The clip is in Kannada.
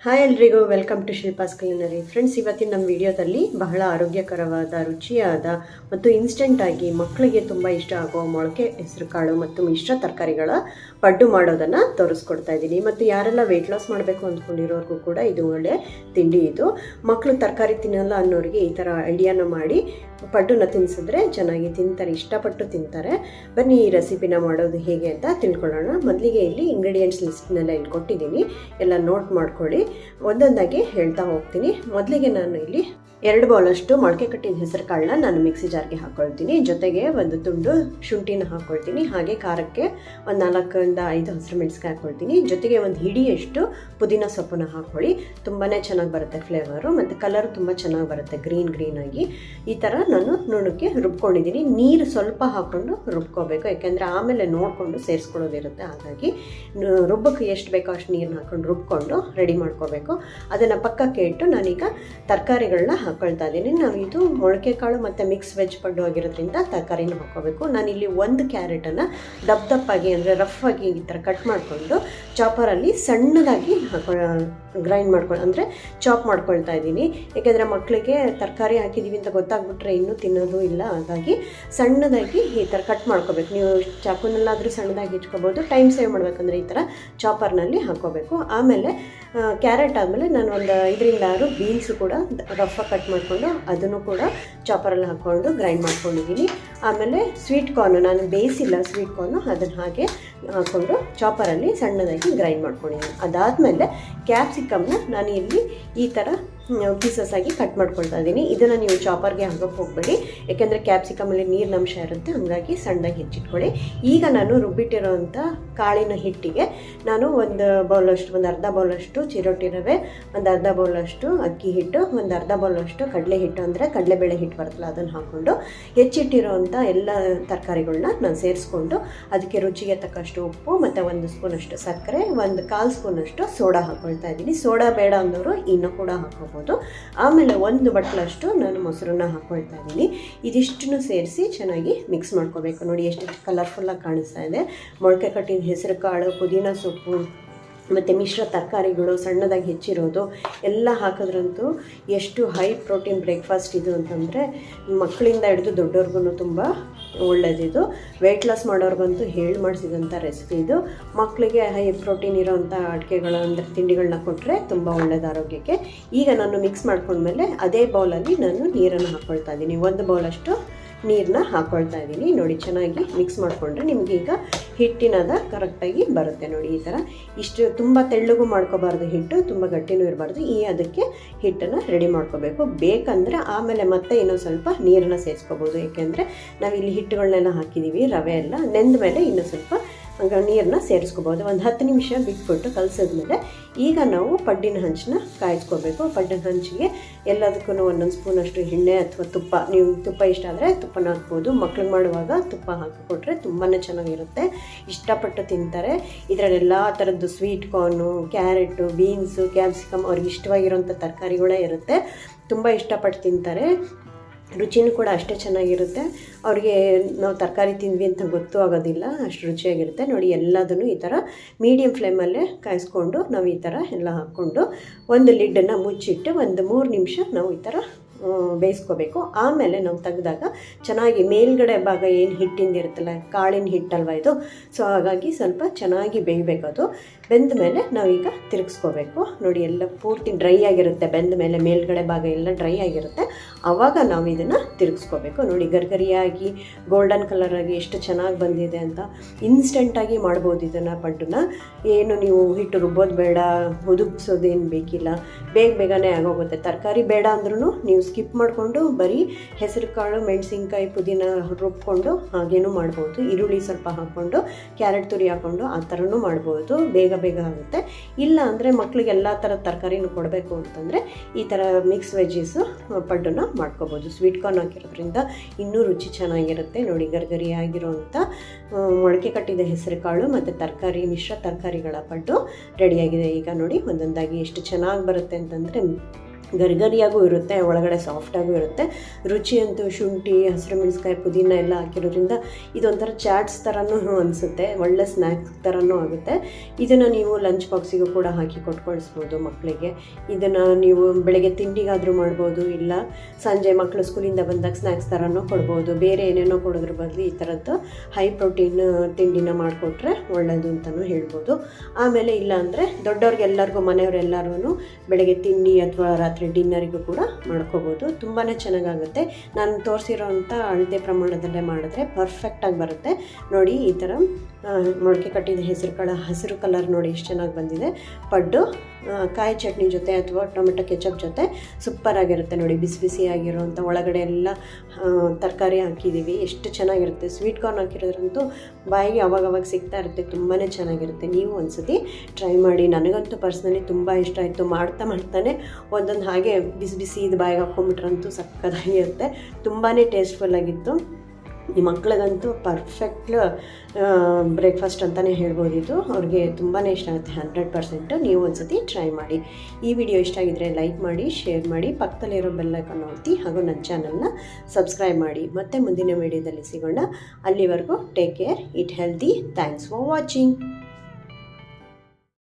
ಹಾಯ್ ಎಲ್ರಿಗೂ ವೆಲ್ಕಮ್ ಟು ಶಿಲ್ಪಾಸ್ ಕ್ಲಿನರಿ. ಫ್ರೆಂಡ್ಸ್, ಇವತ್ತಿನ ನಮ್ಮ ವಿಡಿಯೋದಲ್ಲಿ ಬಹಳ ಆರೋಗ್ಯಕರವಾದ, ರುಚಿಯಾದ ಮತ್ತು ಇನ್ಸ್ಟೆಂಟಾಗಿ ಮಕ್ಕಳಿಗೆ ತುಂಬ ಇಷ್ಟ ಆಗುವ ಮೊಳಕೆ ಹೆಸರುಕಾಳು ಮತ್ತು ಮಿಶ್ರ ತರಕಾರಿಗಳ ಪಡ್ಡು ಮಾಡೋದನ್ನು ತೋರಿಸ್ಕೊಡ್ತಾ ಇದ್ದೀನಿ. ಮತ್ತು ಯಾರೆಲ್ಲ ವೆಯ್ಟ್ ಲಾಸ್ ಮಾಡಬೇಕು ಅಂದ್ಕೊಂಡಿರೋರ್ಗೂ ಕೂಡ ಇದು ಒಳ್ಳೆ ತಿಂಡಿ. ಇದು ಮಕ್ಕಳು ತರಕಾರಿ ತಿನ್ನಲ್ಲ ಅನ್ನೋರಿಗೆ ಈ ಥರ ಐಡಿಯಾನ ಮಾಡಿ ಪಡ್ಡನ್ನ ತಿನ್ನಿಸಿದ್ರೆ ಚೆನ್ನಾಗಿ ತಿಂತಾರೆ, ಇಷ್ಟಪಟ್ಟು ತಿಂತಾರೆ. ಬನ್ನಿ ಈ ರೆಸಿಪಿನ ಮಾಡೋದು ಹೇಗೆ ಅಂತ ತಿಳ್ಕೊಳ್ಳೋಣ. ಮೊದಲಿಗೆ ಇಲ್ಲಿ ಇಂಗ್ರೀಡಿಯೆಂಟ್ಸ್ ಲಿಸ್ಟ್ನೆಲ್ಲ ಇಲ್ಲಿ ಕೊಟ್ಟಿದ್ದೀನಿ, ಎಲ್ಲ ನೋಟ್ ಮಾಡ್ಕೊಳ್ಳಿ. ಒಂದೊಂದಾಗಿ ಹೇಳ್ತಾ ಹೋಗ್ತೀನಿ. ಮೊದಲಿಗೆ ನಾನು ಇಲ್ಲಿ 2 ಬೌಲಷ್ಟು ಮೊಳಕೆ ಕಟ್ಟಿದ ಹೆಸರು ಕಾಳನ್ನ ನಾನು ಮಿಕ್ಸಿ ಜಾರ್ಗೆ ಹಾಕ್ಕೊಳ್ತೀನಿ. ಜೊತೆಗೆ ಒಂದು ತುಂಡು ಶುಂಠಿನ ಹಾಕ್ಕೊಳ್ತೀನಿ. ಹಾಗೆ ಖಾರಕ್ಕೆ ಒಂದು 4-5 ಹಸಿರು ಮೆಣಸಿನಕಾಯಿ ಹಾಕ್ಕೊಳ್ತೀನಿ. ಜೊತೆಗೆ ಒಂದು ಹಿಡಿಯಷ್ಟು ಪುದೀನ ಸೊಪ್ಪನ್ನ ಹಾಕ್ಕೊಳ್ಳಿ. ತುಂಬಾ ಚೆನ್ನಾಗಿ ಬರುತ್ತೆ ಫ್ಲೇವರು, ಮತ್ತು ಕಲರ್ ತುಂಬ ಚೆನ್ನಾಗಿ ಬರುತ್ತೆ, ಗ್ರೀನ್ ಆಗಿ. ಈ ಥರ ನಾನು ನುಣ್ಣಕ್ಕೆ ರುಬ್ಕೊಂಡಿದ್ದೀನಿ. ನೀರು ಸ್ವಲ್ಪ ಹಾಕ್ಕೊಂಡು ರುಬ್ಕೋಬೇಕು, ಯಾಕೆಂದರೆ ಆಮೇಲೆ ನೋಡಿಕೊಂಡು ಸೇರಿಸ್ಕೊಳ್ಳೋದಿರುತ್ತೆ. ಹಾಗಾಗಿ ರುಬ್ಬಕ್ಕೆ ಎಷ್ಟು ಬೇಕೋ ಅಷ್ಟು ನೀರನ್ನ ಹಾಕ್ಕೊಂಡು ರುಬ್ಕೊಂಡು ರೆಡಿ ಮಾಡ್ಕೋಬೇಕು. ಅದನ್ನು ಪಕ್ಕಕ್ಕೆ ಇಟ್ಟು ನಾನೀಗ ತರಕಾರಿಗಳನ್ನ ಹಾಕ್ಕೊಳ್ತಾ ಇದ್ದೀನಿ. ನಾವು ಇದು ಮೊಳಕೆ ಕಾಳು ಮತ್ತು ಮಿಕ್ಸ್ ವೆಜ್ ಪಡ್ಡು ಆಗಿರೋದ್ರಿಂದ ತರಕಾರಿನ ಹಾಕ್ಕೋಬೇಕು. ನಾನಿಲ್ಲಿ 1 ಕ್ಯಾರೆಟನ್ನು ದಪ್ಪಾಗಿ ಅಂದರೆ ರಫ್ ಆಗಿ ಈ ಥರ ಕಟ್ ಮಾಡಿಕೊಂಡು ಚಾಪರಲ್ಲಿ ಸಣ್ಣದಾಗಿ ಗ್ರೈಂಡ್ ಮಾಡ್ಕೊಂಡು ಅಂದರೆ ಚಾಪ್ ಮಾಡ್ಕೊಳ್ತಾ ಇದ್ದೀನಿ. ಯಾಕೆಂದರೆ ಮಕ್ಕಳಿಗೆ ತರಕಾರಿ ಹಾಕಿದ್ದೀವಿ ಅಂತ ಗೊತ್ತಾಗ್ಬಿಟ್ರೆ ಇನ್ನೂ ತಿನ್ನೋದು ಇಲ್ಲ. ಹಾಗಾಗಿ ಸಣ್ಣದಾಗಿ ಈ ಥರ ಕಟ್ ಮಾಡ್ಕೋಬೇಕು. ನೀವು ಚಾಕುನಲ್ಲಾದರೂ ಸಣ್ಣದಾಗಿ ಹೆಚ್ಕೋಬೋದು. ಟೈಮ್ ಸೇವ್ ಮಾಡಬೇಕಂದ್ರೆ ಈ ಥರ ಚಾಪರ್ನಲ್ಲಿ ಹಾಕ್ಕೋಬೇಕು. ಆಮೇಲೆ ಕ್ಯಾರೆಟ್ ಆದಮೇಲೆ ನಾನು ಒಂದು 5-6 ಬೀನ್ಸು ಕೂಡ ರಫಾಗಿ ಕಟ್ ಮಾಡಿಕೊಂಡು ಅದನ್ನು ಕೂಡ ಚಾಪರಲ್ಲಿ ಹಾಕ್ಕೊಂಡು ಗ್ರೈಂಡ್ ಮಾಡ್ಕೊಂಡಿದ್ದೀನಿ. ಆಮೇಲೆ ಸ್ವೀಟ್ ಕಾರ್ನು ನಾನು ಬೇಯಿಸಿಲ್ಲ, ಸ್ವೀಟ್ ಕಾರ್ನು ಅದನ್ನು ಹಾಗೆ ಹಾಕ್ಕೊಂಡು ಚಾಪರಲ್ಲಿ ಸಣ್ಣದಾಗಿ ಗ್ರೈಂಡ್ ಮಾಡ್ಕೊಂಡಿದ್ದೀನಿ. ಅದಾದಮೇಲೆ ಕ್ಯಾಪ್ಸಿಕಮ್ನ ನಾನು ಇಲ್ಲಿ ಈ ಥರ ಪೀಸಸ್ ಆಗಿ ಕಟ್ ಮಾಡ್ಕೊಳ್ತಾ ಇದ್ದೀನಿ. ಇದನ್ನು ನೀವು ಚಾಪರ್ಗೆ ಹಾಕೋಕ್ಕೆ ಹೋಗಬೇಡಿ, ಯಾಕೆಂದರೆ ಕ್ಯಾಪ್ಸಿಕಮಲ್ಲಿ ನೀರಿನ ಅಂಶ ಇರುತ್ತೆ. ಹಾಗಾಗಿ ಸಣ್ಣದಾಗಿ ಹೆಚ್ಚಿಟ್ಕೊಳ್ಳಿ. ಈಗ ನಾನು ರುಬ್ಬಿಟ್ಟಿರೋವಂಥ ಕಾಳಿನ ಹಿಟ್ಟಿಗೆ ನಾನು ಒಂದು ಅರ್ಧ ಬೌಲಷ್ಟು ಚಿರೋಟಿ ರವೆ, ಒಂದು ಅರ್ಧ ಬೌಲಷ್ಟು ಅಕ್ಕಿ ಹಿಟ್ಟು, ಒಂದು ಅರ್ಧ ಬೌಲಷ್ಟು ಕಡಲೆ ಹಿಟ್ಟು ಅಂದರೆ ಕಡಲೆಬೇಳೆ ಹಿಟ್ಟು ಬರುತ್ತಲ್ಲ ಅದನ್ನು ಹಾಕ್ಕೊಂಡು ಹೆಚ್ಚಿಟ್ಟಿರೋವಂಥ ಎಲ್ಲ ತರಕಾರಿಗಳನ್ನ ನಾನು ಸೇರಿಸ್ಕೊಂಡು ಅದಕ್ಕೆ ರುಚಿಗೆ ತಕ್ಕಷ್ಟು ಉಪ್ಪು ಮತ್ತು 1 ಸ್ಪೂನಷ್ಟು ಸಕ್ಕರೆ, 1/4 ಸ್ಪೂನಷ್ಟು ಸೋಡಾ ಹಾಕ್ಕೊಳ್ತಾ ಇದ್ದೀನಿ. ಸೋಡಾ ಬೇಡ ಅಂದವರು ಇನ್ನೂ ಕೂಡ ಹಾಕ್ಕೋಬೋದು. ಆಮೇಲೆ 1 ಬಟ್ಲಷ್ಟು ನಾನು ಮೊಸರನ್ನ ಹಾಕ್ಕೊಳ್ತಾ ಇದ್ದೀನಿ. ಇದಿಷ್ಟನ್ನು ಸೇರಿಸಿ ಚೆನ್ನಾಗಿ ಮಿಕ್ಸ್ ಮಾಡ್ಕೋಬೇಕು. ನೋಡಿ ಎಷ್ಟು ಕಲರ್ಫುಲ್ಲಾಗಿ ಕಾಣಿಸ್ತಾ ಇದೆ. ಮೊಳಕೆ ಕಟ್ಟಿದ ಹೆಸರು ಕಾಳು, ಪುದೀನ ಸೊಪ್ಪು ಮತ್ತು ಮಿಶ್ರ ತರಕಾರಿಗಳು ಸಣ್ಣದಾಗಿ ಹೆಚ್ಚಿರೋದು ಎಲ್ಲ ಹಾಕಿದ್ರಂತೂ ಎಷ್ಟು ಹೈ ಪ್ರೋಟೀನ್ ಬ್ರೇಕ್ಫಾಸ್ಟ್ ಇದು ಅಂತಂದರೆ ಮಕ್ಕಳಿಂದ ಹಿಡಿದು ದೊಡ್ಡವ್ರಿಗೂ ತುಂಬ ಒಳ್ಳೆಯದಿದು. ವೆಯ್ಟ್ ಲಾಸ್ ಮಾಡೋರ್ಗಂತೂ ಹೇಳಿ ಮಾಡಿಸಿದಂಥ ರೆಸಿಪಿ ಇದು. ಮಕ್ಕಳಿಗೆ ಹೈ ಪ್ರೋಟೀನ್ ಇರೋವಂಥ ಅಡುಗೆಗಳು ಅಂದರೆ ತಿಂಡಿಗಳನ್ನ ಕೊಟ್ಟರೆ ತುಂಬ ಒಳ್ಳೆಯದು ಆರೋಗ್ಯಕ್ಕೆ. ಈಗ ನಾನು ಮಿಕ್ಸ್ ಮಾಡ್ಕೊಂಡ್ಮೇಲೆ ಅದೇ ಬೌಲಲ್ಲಿ ನಾನು ನೀರನ್ನು ಹಾಕ್ಕೊಳ್ತಾ ಇದ್ದೀನಿ. 1 ಬೌಲಷ್ಟು ನೀರನ್ನ ಹಾಕ್ಕೊಳ್ತಾ ಇದ್ದೀನಿ. ನೋಡಿ ಚೆನ್ನಾಗಿ ಮಿಕ್ಸ್ ಮಾಡಿಕೊಂಡ್ರೆ ನಿಮಗೆ ಈಗ ಹಿಟ್ಟಿನದ ಕರೆಕ್ಟಾಗಿ ಬರುತ್ತೆ. ನೋಡಿ ಈ ಥರ ಇಷ್ಟು ತುಂಬ ತೆಳ್ಳಗೂ ಮಾಡ್ಕೋಬಾರ್ದು, ಹಿಟ್ಟು ತುಂಬ ಗಟ್ಟಿನೂ ಇರಬಾರ್ದು. ಅದಕ್ಕೆ ಹಿಟ್ಟನ್ನು ರೆಡಿ ಮಾಡ್ಕೋಬೇಕು. ಬೇಕಂದರೆ ಆಮೇಲೆ ಮತ್ತೆ ಇನ್ನೊಂದು ಸ್ವಲ್ಪ ನೀರನ್ನು ಸೇರಿಸ್ಕೋಬೋದು, ಏಕೆಂದರೆ ನಾವಿಲ್ಲಿ ಹಿಟ್ಟುಗಳನ್ನೆಲ್ಲ ಹಾಕಿದ್ದೀವಿ. ರವೆ ಎಲ್ಲ ನೆಂದ ಮೇಲೆ ಇನ್ನೂ ಸ್ವಲ್ಪ ನೀರನ್ನ ಸೇರಿಸ್ಕೋಬೋದು. ಒಂದು 10 ನಿಮಿಷ ಬಿಟ್ಬಿಟ್ಟು ಕಲಸಿದ್ಮೇಲೆ ಈಗ ನಾವು ಪಡ್ಡಿನ ಹಂಚನ್ನ ಕಾಯಿಸ್ಕೋಬೇಕು. ಪಡ್ಡಿನ ಹಂಚಿಗೆ ಎಲ್ಲದಕ್ಕೂ 1 ಸ್ಪೂನಷ್ಟು ಎಣ್ಣೆ ಅಥವಾ ತುಪ್ಪ, ನೀವು ತುಪ್ಪ ಇಷ್ಟ ಆದರೆ ತುಪ್ಪನ ಹಾಕ್ಬೋದು. ಮಕ್ಳಿಗೆ ಮಾಡುವಾಗ ತುಪ್ಪ ಹಾಕಿಕೊಟ್ರೆ ತುಂಬಾ ಚೆನ್ನಾಗಿರುತ್ತೆ, ಇಷ್ಟಪಟ್ಟು ತಿಂತಾರೆ. ಇದರಲ್ಲಿ ಎಲ್ಲ ಥರದ್ದು sweet corn, carrot, beans, capsicum ಅವ್ರಿಗೆ ಇಷ್ಟವಾಗಿರೋಂಥ ತರಕಾರಿಗಳೇ ಇರುತ್ತೆ. ತುಂಬ ಇಷ್ಟಪಟ್ಟು ತಿಂತಾರೆ. ರುಚಿನೂ ಕೂಡ ಅಷ್ಟೇ ಚೆನ್ನಾಗಿರುತ್ತೆ. ಅವ್ರಿಗೆ ನಾವು ತರಕಾರಿ ತಿಂದ್ವಿ ಅಂತ ಗೊತ್ತೂ ಆಗೋದಿಲ್ಲ, ಅಷ್ಟು ರುಚಿಯಾಗಿರುತ್ತೆ. ನೋಡಿ ಎಲ್ಲದನ್ನು ಈ ಥರ ಮೀಡಿಯಮ್ ಫ್ಲೇಮಲ್ಲೇ ಕಾಯಿಸ್ಕೊಂಡು ನಾವು ಈ ಥರ ಎಲ್ಲ ಹಾಕ್ಕೊಂಡು ಒಂದು ಲಿಡ್ಡನ್ನು ಮುಚ್ಚಿಟ್ಟು 3 ನಿಮಿಷ ನಾವು ಈ ಥರ ಬೇಯಿಸ್ಕೋಬೇಕು. ಆಮೇಲೆ ನಾವು ತೆಗೆದಾಗ ಚೆನ್ನಾಗಿ ಮೇಲ್ಗಡೆ ಭಾಗ ಏನು ಹಿಟ್ಟಿಂದಿರುತ್ತಲ್ಲ, ಕಾಳಿನ ಹಿಟ್ಟಲ್ವ ಇದು, ಸೊ ಹಾಗಾಗಿ ಸ್ವಲ್ಪ ಚೆನ್ನಾಗಿ ಬೇಯಬೇಕು. ಅದು ಬೆಂದ ಮೇಲೆ ನಾವೀಗ ತಿರುಗಿಸ್ಕೋಬೇಕು. ನೋಡಿ ಎಲ್ಲ ಪೂರ್ತಿ ಡ್ರೈ ಆಗಿರುತ್ತೆ. ಬೆಂದ ಮೇಲೆ ಮೇಲ್ಗಡೆ ಭಾಗ ಎಲ್ಲ ಡ್ರೈ ಆಗಿರುತ್ತೆ. ಆವಾಗ ನಾವು ಇದನ್ನು ತಿರುಗಿಸ್ಕೋಬೇಕು. ನೋಡಿ ಗರಿಗರಿಯಾಗಿ ಗೋಲ್ಡನ್ ಕಲರಾಗಿ ಎಷ್ಟು ಚೆನ್ನಾಗಿ ಬಂದಿದೆ ಅಂತ. ಇನ್ಸ್ಟೆಂಟಾಗಿ ಮಾಡ್ಬೋದು ಇದನ್ನು ಪಡ್ಡನ್ನ. ಏನು ನೀವು ಹಿಟ್ಟು ರುಬ್ಬೋದು ಬೇಡ, ಹುದುಗ್ಸೋದೇನು ಬೇಕಿಲ್ಲ, ಬೇಗನೆ ಆಗೋಗುತ್ತೆ. ತರಕಾರಿ ಬೇಡ ಅಂದ್ರೂ ನೀವು ಸ್ಕಿಪ್ ಮಾಡಿಕೊಂಡು ಬರೀ ಹೆಸರು ಕಾಳು, ಮೆಣಸಿನ್ಕಾಯಿ, ಪುದೀನ ರುಬ್ಕೊಂಡು ಹಾಗೇನೂ ಮಾಡ್ಬೋದು. ಈರುಳ್ಳಿ ಸ್ವಲ್ಪ ಹಾಕ್ಕೊಂಡು ಕ್ಯಾರೆಟ್ ತುರಿ ಹಾಕ್ಕೊಂಡು ಆ ಥರನೂ ಮಾಡ್ಬೋದು. ಬೇಗ ಆಗುತ್ತೆ. ಇಲ್ಲ ಅಂದರೆ ಮಕ್ಕಳಿಗೆ ಎಲ್ಲ ಥರದ ತರಕಾರಿನೂ ಕೊಡಬೇಕು ಅಂತಂದರೆ ಈ ಥರ ಮಿಕ್ಸ್ ವೆಜ್ಜೀಸು ಪಡ್ಡನ್ನು ಮಾಡ್ಕೋಬೋದು. ಸ್ವೀಟ್ ಕಾರ್ನ್ ಹಾಕಿರೋದ್ರಿಂದ ಇನ್ನೂ ರುಚಿ ಚೆನ್ನಾಗಿರುತ್ತೆ. ನೋಡಿ ಗರಿಗರಿಯಾಗಿರೋವಂಥ ಮೊಳಕೆ ಕಟ್ಟಿದ ಹೆಸರು ಕಾಳು ಮತ್ತು ತರಕಾರಿ, ಮಿಶ್ರ ತರಕಾರಿಗಳ ಪಡ್ಡು ರೆಡಿಯಾಗಿದೆ. ಈಗ ನೋಡಿ ಒಂದೊಂದಾಗಿ ಎಷ್ಟು ಚೆನ್ನಾಗಿ ಬರುತ್ತೆ ಅಂತಂದರೆ ಗರಿಗರಿಯಾಗೂ ಇರುತ್ತೆ, ಒಳಗಡೆ ಸಾಫ್ಟಾಗೂ ಇರುತ್ತೆ. ರುಚಿ ಅಂತೂ ಶುಂಠಿ, ಹಸಿರು ಮೆಣಸಿನ್ಕಾಯಿ, ಪುದೀನ ಎಲ್ಲ ಹಾಕಿರೋದ್ರಿಂದ ಇದೊಂಥರ ಚಾಟ್ಸ್ ಥರನೂ ಅನಿಸುತ್ತೆ, ಒಳ್ಳೆ ಸ್ನ್ಯಾಕ್ಸ್ ಥರನೂ ಆಗುತ್ತೆ. ಇದನ್ನು ನೀವು ಲಂಚ್ ಬಾಕ್ಸಿಗೂ ಕೂಡ ಹಾಕಿ ಕೊಟ್ಕೊಳಿಸ್ಬೋದು ಮಕ್ಕಳಿಗೆ. ಇದನ್ನು ನೀವು ಬೆಳಗ್ಗೆ ತಿಂಡಿಗಾದರೂ ಮಾಡ್ಬೋದು, ಇಲ್ಲ ಸಂಜೆ ಮಕ್ಕಳು ಸ್ಕೂಲಿಂದ ಬಂದಾಗ ಸ್ನ್ಯಾಕ್ಸ್ ಥರನೂ ಕೊಡ್ಬೋದು. ಬೇರೆ ಏನೇನೋ ಕೊಡೋದ್ರ ಬದಲು ಈ ಥರದ್ದು ಹೈ ಪ್ರೋಟೀನ್ ತಿಂಡಿನ ಮಾಡಿಕೊಟ್ರೆ ಒಳ್ಳೆಯದು ಅಂತಲೂ ಹೇಳ್ಬೋದು. ಆಮೇಲೆ ಇಲ್ಲ ಅಂದರೆ ದೊಡ್ಡವ್ರಿಗೆಲ್ಲರಿಗೂ, ಮನೆಯವರೆಲ್ಲರೂ ಬೆಳಗ್ಗೆ ತಿಂಡಿ ಅಥವಾ ರಾತ್ರಿ ಡಿನ್ನರಿಗೂ ಕೂಡ ಮಾಡ್ಕೋಬೋದು. ತುಂಬಾ ಚೆನ್ನಾಗಾಗುತ್ತೆ. ನಾನು ತೋರಿಸಿರೋಂಥ ಅಳತೆ ಪ್ರಮಾಣದಲ್ಲೇ ಮಾಡಿದ್ರೆ ಪರ್ಫೆಕ್ಟಾಗಿ ಬರುತ್ತೆ. ನೋಡಿ, ಈ ಥರ ಮೊಳಕೆ ಕಟ್ಟಿದ ಹಸಿರು ಕಲರ್ ನೋಡಿ ಎಷ್ಟು ಚೆನ್ನಾಗಿ ಬಂದಿದೆ. ಪಡ್ಡು ಕಾಯಿ ಚಟ್ನಿ ಜೊತೆ ಅಥವಾ ಟೊಮೆಟೊ ಕೆಚಪ್ ಜೊತೆ ಸೂಪರಾಗಿರುತ್ತೆ. ನೋಡಿ, ಬಿಸಿ ಬಿಸಿಯಾಗಿರೋಂಥ ಒಳಗಡೆ ಎಲ್ಲ ತರಕಾರಿ ಹಾಕಿದ್ದೀವಿ, ಎಷ್ಟು ಚೆನ್ನಾಗಿರುತ್ತೆ. ಸ್ವೀಟ್ ಕಾರ್ನ್ ಹಾಕಿರೋದ್ರಂತೂ ಬಾಯಿಗೆ ಅವಾಗವಾಗ ಸಿಗ್ತಾ ಇರುತ್ತೆ, ತುಂಬಾ ಚೆನ್ನಾಗಿರುತ್ತೆ. ನೀವು ಒಂದ್ಸತಿ ಟ್ರೈ ಮಾಡಿ. ನನಗಂತೂ ಪರ್ಸ್ನಲಿ ತುಂಬ ಇಷ್ಟ ಆಯಿತು. ಮಾಡ್ತಾನೆ ಒಂದೊಂದು ಹಾಗೆ ಬಿಸಿ ಬಿಸಿ ಇದು ಬಾಯಿಗೆ ಹಾಕ್ಕೊಂಬಿಟ್ರಂತೂ ಸಕ್ಕತ್ತಾಗಿರುತ್ತೆ. ತುಂಬಾ ಟೇಸ್ಟ್ಫುಲ್ಲಾಗಿತ್ತು. ಈ ಮಕ್ಕಳಿಗಂತೂ ಪರ್ಫೆಕ್ಟ್ ಬ್ರೇಕ್ಫಾಸ್ಟ್ ಅಂತಲೇ ಹೇಳ್ಬೋದು. ಇದು ಅವ್ರಿಗೆ ತುಂಬಾ ಇಷ್ಟ ಆಗುತ್ತೆ. 100% ನೀವು ಒಂದ್ಸತಿ ಟ್ರೈ ಮಾಡಿ. ಈ ವಿಡಿಯೋ ಇಷ್ಟ ಆಗಿದ್ರೆ ಲೈಕ್ ಮಾಡಿ, ಶೇರ್ ಮಾಡಿ, ಪಕ್ಕದಲ್ಲಿರೋ ಬೆಲ್ ಐಕಾನ್ ಒತ್ತಿ, ಹಾಗೂ ನನ್ನ ಚಾನಲ್ನ ಸಬ್ಸ್ಕ್ರೈಬ್ ಮಾಡಿ. ಮತ್ತೆ ಮುಂದಿನ ವಿಡಿಯೋದಲ್ಲಿ ಸಿಗೋಣ. ಅಲ್ಲಿವರೆಗೂ take care, eat healthy. Thanks for watching.